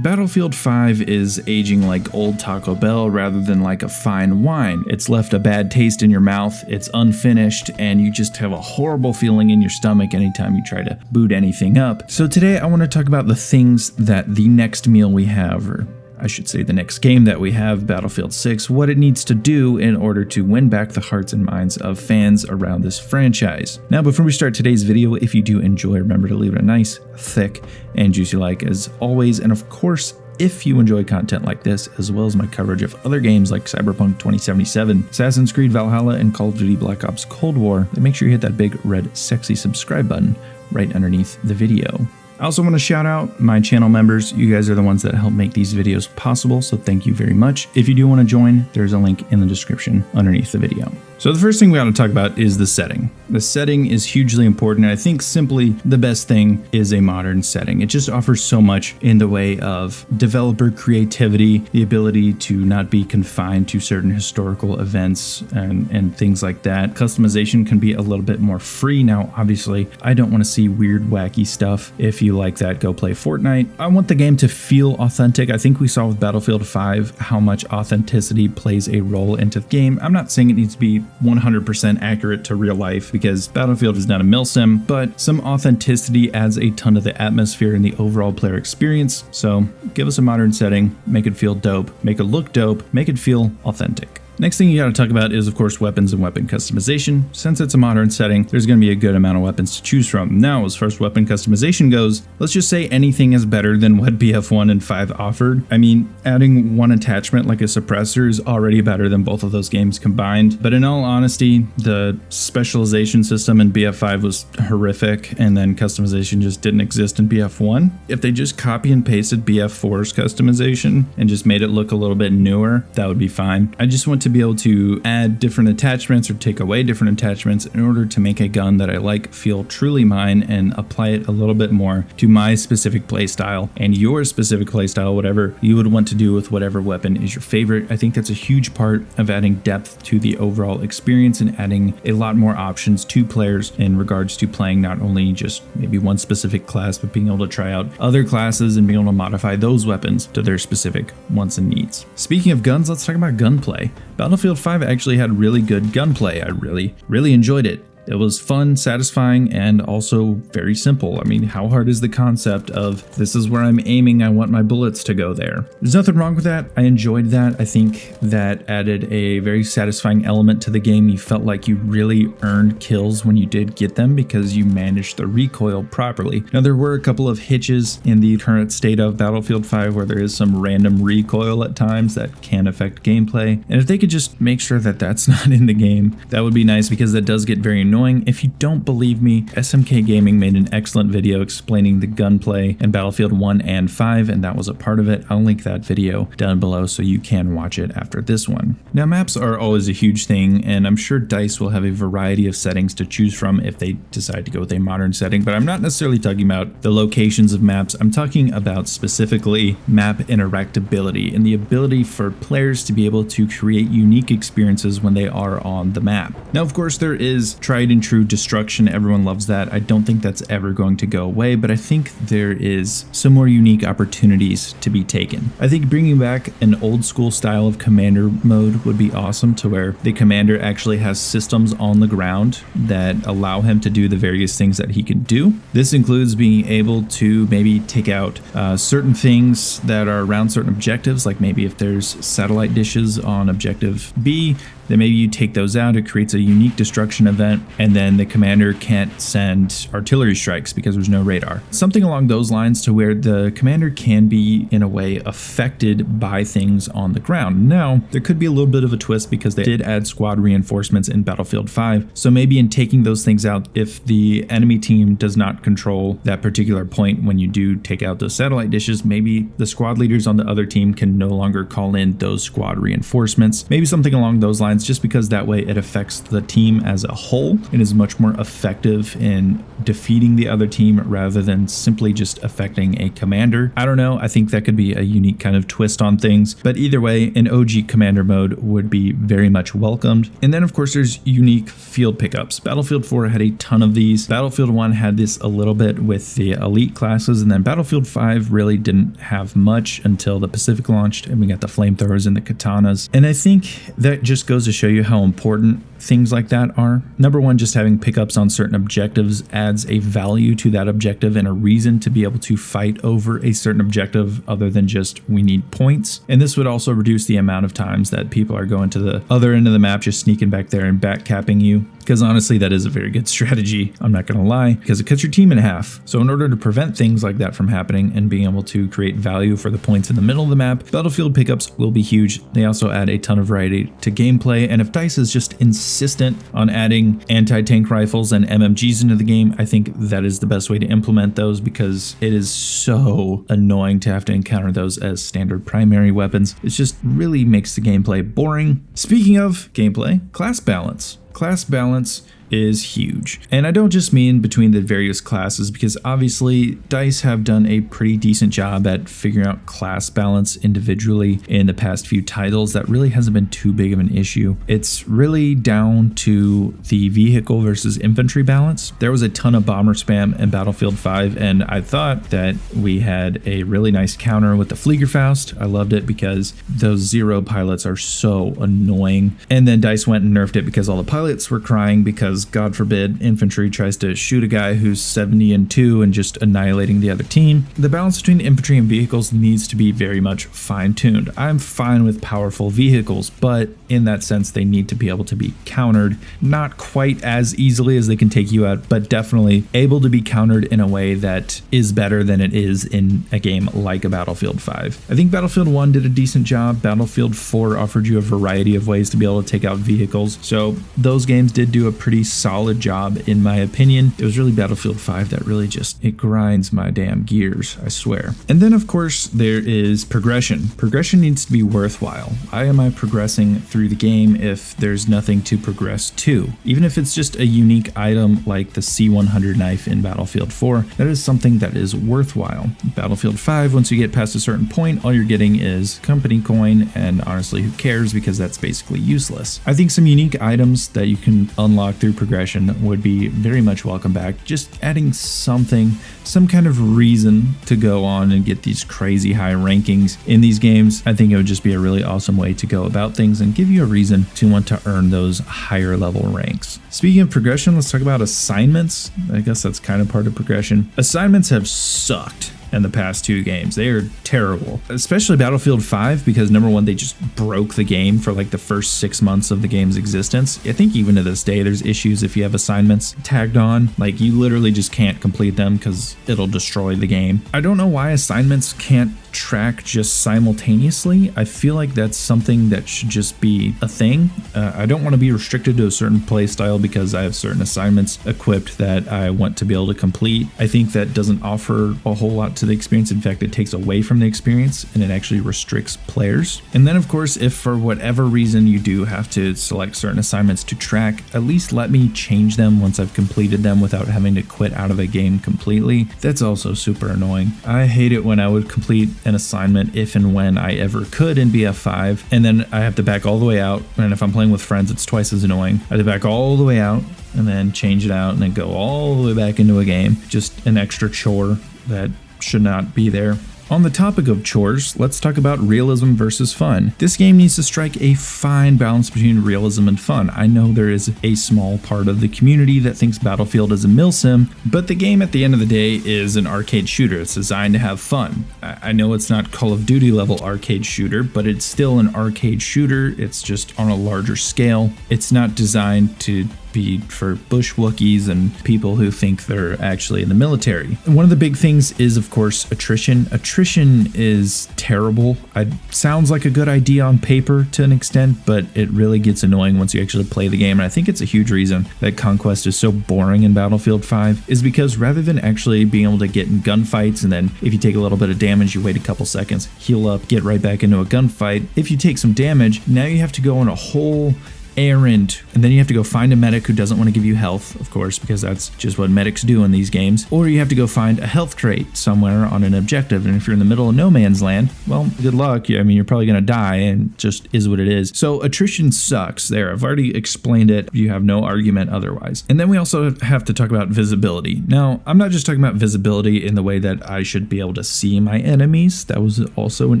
Battlefield 5 is aging like old Taco Bell rather than like a fine wine. It's left a bad taste in your mouth, it's unfinished, and you just have a horrible feeling in your stomach anytime you try to boot anything up. So today I want to talk about the things that the next meal we have, or I should say the next game that we have, Battlefield 6, what it needs to do in order to win back the hearts and minds of fans around this franchise. Now, before we start today's video, if you do enjoy, remember to leave it a nice, thick, and juicy like as always. And of course, if you enjoy content like this, as well as my coverage of other games like Cyberpunk 2077, Assassin's Creed Valhalla, and Call of Duty Black Ops Cold War, then make sure you hit that big red sexy subscribe button right underneath the video. I also want to shout out my channel members. You guys are the ones that help make these videos possible, so thank you very much. If you do want to join, there's a link in the description underneath the video. So the first thing we ought to talk about is the setting. The setting is hugely important, and I think simply the best thing is a modern setting. It just offers so much in the way of developer creativity, the ability to not be confined to certain historical events and things like that. Customization can be a little bit more free. Now, obviously, I don't want to see weird, wacky stuff. If you like that, go play Fortnite. I want the game to feel authentic. I think we saw with Battlefield 5 how much authenticity plays a role into the game. I'm not saying it needs to be 100% accurate to real life, because Battlefield is not a milsim, but some authenticity adds a ton to the atmosphere and the overall player experience. So give us a modern setting, make it feel dope, make it look dope, make it feel authentic. Next thing you got to talk about is, of course, weapons and weapon customization. Since it's a modern setting, there's going to be a good amount of weapons to choose from. Now, as far as weapon customization goes, let's just say anything is better than what BF1 and 5 offered. I mean, adding one attachment like a suppressor is already better than both of those games combined. But in all honesty, the specialization system in BF5 was horrific, and then customization just didn't exist in BF1. If they just copy and pasted BF4's customization and just made it look a little bit newer, that would be fine. I just want to be able to add different attachments or take away different attachments in order to make a gun that I like feel truly mine and apply it a little bit more to my specific playstyle and your specific playstyle, whatever you would want to do with whatever weapon is your favorite. I think that's a huge part of adding depth to the overall experience and adding a lot more options to players in regards to playing not only just maybe one specific class, but being able to try out other classes and being able to modify those weapons to their specific wants and needs. Speaking of guns, let's talk about gunplay. Battlefield 5 actually had really good gunplay. I really enjoyed it. It was fun, satisfying, and also very simple. I mean, how hard is the concept of this is where I'm aiming, I want my bullets to go there? There's nothing wrong with that. I enjoyed that. I think that added a very satisfying element to the game. You felt like you really earned kills when you did get them because you managed the recoil properly. Now, there were a couple of hitches in the current state of Battlefield 5 where there is some random recoil at times that can affect gameplay. And if they could just make sure that that's not in the game, that would be nice, because that does get very annoying. If you don't believe me, SMK Gaming made an excellent video explaining the gunplay in Battlefield 1 and 5, and that was a part of it. I'll link that video down below so you can watch it after this one. Now, maps are always a huge thing, and I'm sure DICE will have a variety of settings to choose from if they decide to go with a modern setting, but I'm not necessarily talking about the locations of maps. I'm talking about specifically map interactability and the ability for players to be able to create unique experiences when they are on the map. Now, of course, there is tried and true destruction. Everyone loves that. I don't think that's ever going to go away, but I think there is some more unique opportunities to be taken. I think bringing back an old school style of commander mode would be awesome, to where the commander actually has systems on the ground that allow him to do the various things that he can do. This includes being able to maybe take out certain things that are around certain objectives, like maybe if there's satellite dishes on objective B, then maybe you take those out. It creates a unique destruction event, and then the commander can't send artillery strikes because there's no radar. Something along those lines, to where the commander can be, in a way, affected by things on the ground. Now, there could be a little bit of a twist because they did add squad reinforcements in Battlefield 5. So maybe in taking those things out, if the enemy team does not control that particular point when you do take out those satellite dishes, maybe the squad leaders on the other team can no longer call in those squad reinforcements. Maybe something along those lines points just because that way it affects the team as a whole and is much more effective in defeating the other team rather than simply just affecting a commander. I don't know, I think that could be a unique kind of twist on things, but either way, an OG commander mode would be very much welcomed. And then of course there's unique field pickups. Battlefield 4 had a ton of these. Battlefield 1 had this a little bit with the elite classes, and then Battlefield 5 really didn't have much until the Pacific launched and we got the flamethrowers and the katanas. And I think that just goes to show you how important things like that are. Number one, just having pickups on certain objectives adds a value to that objective and a reason to be able to fight over a certain objective other than just we need points. And this would also reduce the amount of times that people are going to the other end of the map, just sneaking back there and backcapping you. Because honestly, that is a very good strategy. I'm not going to lie, because it cuts your team in half. So in order to prevent things like that from happening and being able to create value for the points in the middle of the map, Battlefield pickups will be huge. They also add a ton of variety to gameplay. And if DICE is just insistent on adding anti-tank rifles and MMGs into the game, I think that is the best way to implement those, because it is so annoying to have to encounter those as standard primary weapons. It just really makes the gameplay boring. Speaking of gameplay, class balance. Class balance is huge. And I don't just mean between the various classes, because obviously DICE have done a pretty decent job at figuring out class balance individually in the past few titles. That really hasn't been too big of an issue. It's really down to the vehicle versus infantry balance. There was a ton of bomber spam in Battlefield 5, and I thought that we had a really nice counter with the Fliegerfaust. I loved it because those Zero pilots are so annoying. And then DICE went and nerfed it because all the pilots were crying because God forbid infantry tries to shoot a guy who's 70-2 and just annihilating the other team. The balance between infantry and vehicles needs to be very much fine-tuned. I'm fine with powerful vehicles, but in that sense they need to be able to be countered, not quite as easily as they can take you out, but definitely able to be countered in a way that is better than it is in a game like a Battlefield 5. I think Battlefield 1 did a decent job. Battlefield 4 offered you a variety of ways to be able to take out vehicles, so those games did do a pretty solid job in my opinion. It was really Battlefield 5 that really just, it grinds my damn gears, I swear. And then of course there is progression. Progression needs to be worthwhile. Why am I progressing through the game if there's nothing to progress to? Even if it's just a unique item like the C100 knife in Battlefield 4, that is something that is worthwhile. Battlefield 5, once you get past a certain point, all you're getting is company coin, and honestly who cares, because that's basically useless. I think some unique items that you can unlock through progression would be very much welcome back. Just adding something, some kind of reason to go on and get these crazy high rankings in these games. I think it would just be a really awesome way to go about things and give you a reason to want to earn those higher level ranks. Speaking of progression, let's talk about assignments. I guess that's kind of part of progression. Assignments have sucked in the past two games. They are terrible, especially Battlefield 5, because number one, they just broke the game for like the first 6 months of the game's existence. I think even to this day, there's issues if you have assignments tagged on, like you literally just can't complete them because it'll destroy the game. I don't know why assignments can't track just simultaneously. I feel like that's something that should just be a thing. I don't want to be restricted to a certain play style because I have certain assignments equipped that I want to be able to complete. I think that doesn't offer a whole lot to the experience. In fact, it takes away from the experience and it actually restricts players. And then of course, if for whatever reason you do have to select certain assignments to track, at least let me change them once I've completed them without having to quit out of a game completely. That's also super annoying. I hate it when I would complete an assignment if and when I ever could in BF5, and then I have to back all the way out, and if I'm playing with friends it's twice as annoying. I have to back all the way out and then change it out and then go all the way back into a game. Just an extra chore that should not be there. On the topic of chores, let's talk about realism versus fun. This game needs to strike a fine balance between realism and fun. I know there is a small part of the community that thinks Battlefield is a milsim, but the game at the end of the day is an arcade shooter. It's designed to have fun. I know it's not Call of Duty level arcade shooter, but it's still an arcade shooter. It's just on a larger scale. It's not designed to be for bush Wookiees and people who think they're actually in the military. And one of the big things is, of course, attrition. Attrition is terrible. It sounds like a good idea on paper to an extent, but it really gets annoying once you actually play the game. And I think it's a huge reason that Conquest is so boring in Battlefield 5, is because rather than actually being able to get in gunfights and then if you take a little bit of damage, you wait a couple seconds, heal up, get right back into a gunfight. If you take some damage, now you have to go on a whole errand, and then you have to go find a medic who doesn't want to give you health, of course, because that's just what medics do in these games. Or you have to go find a health crate somewhere on an objective, and if you're in the middle of no man's land, well, good luck. I mean, you're probably going to die, and just is what it is. So attrition sucks there. I've already explained it. You have no argument otherwise. And then we also have to talk about visibility. Now, I'm not just talking about visibility in the way that I should be able to see my enemies. That was also an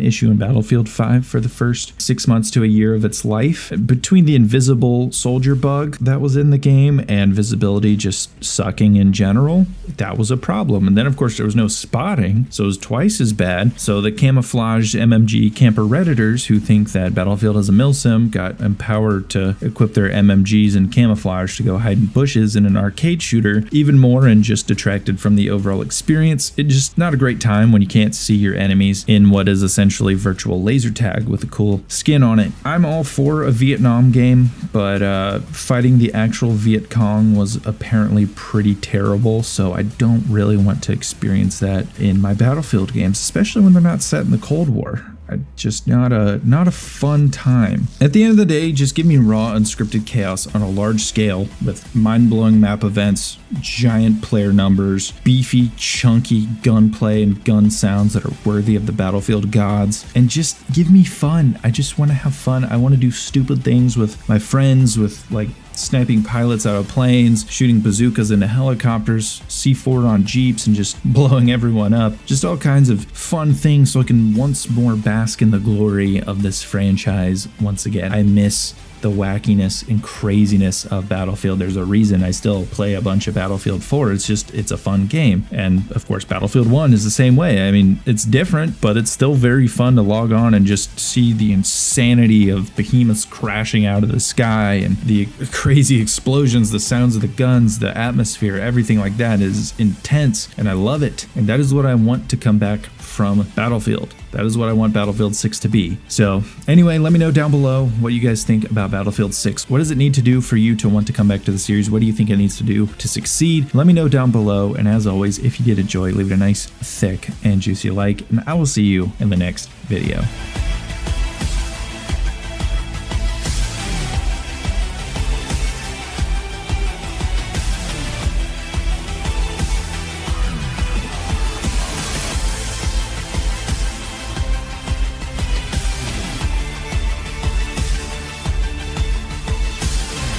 issue in Battlefield 5 for the first 6 months to a year of its life. Between the invisible soldier bug that was in the game and visibility just sucking in general, that was a problem. And then, of course, there was no spotting, so it was twice as bad. So the camouflaged MMG camper Redditors who think that Battlefield has a milsim got empowered to equip their MMGs in camouflage to go hide in bushes in an arcade shooter even more, and just detracted from the overall experience. It's just not a great time when you can't see your enemies in what is essentially virtual laser tag with a cool skin on it. I'm all for a Vietnam game, but fighting the actual Viet Cong was apparently pretty terrible, so I don't really want to experience that in my Battlefield games, especially when they're not set in the Cold War. Just not a fun time. At the end of the day, just give me raw, unscripted chaos on a large scale with mind-blowing map events, giant player numbers, beefy, chunky gunplay and gun sounds that are worthy of the Battlefield gods, and just give me fun. I just want to have fun. I want to do stupid things with my friends, with like sniping pilots out of planes, shooting bazookas into helicopters, C4 on jeeps, and just blowing everyone up. Just all kinds of fun things so I can once more bask in the glory of this franchise once again. I miss the wackiness and craziness of Battlefield. There's a reason I still play a bunch of Battlefield 4. It's a fun game. And of course, Battlefield 1 is the same way. I mean, it's different, but it's still very fun to log on and just see the insanity of behemoths crashing out of the sky and the crazy explosions, the sounds of the guns, the atmosphere, everything like that is intense, and I love it. And that is what I want to come back from Battlefield. That is what I want Battlefield 6 to be. So anyway, let me know down below what you guys think about Battlefield 6. What does it need to do for you to want to come back to the series? What do you think it needs to do to succeed? Let me know down below. And as always, if you did enjoy, leave it a nice, thick, and juicy like, and I will see you in the next video.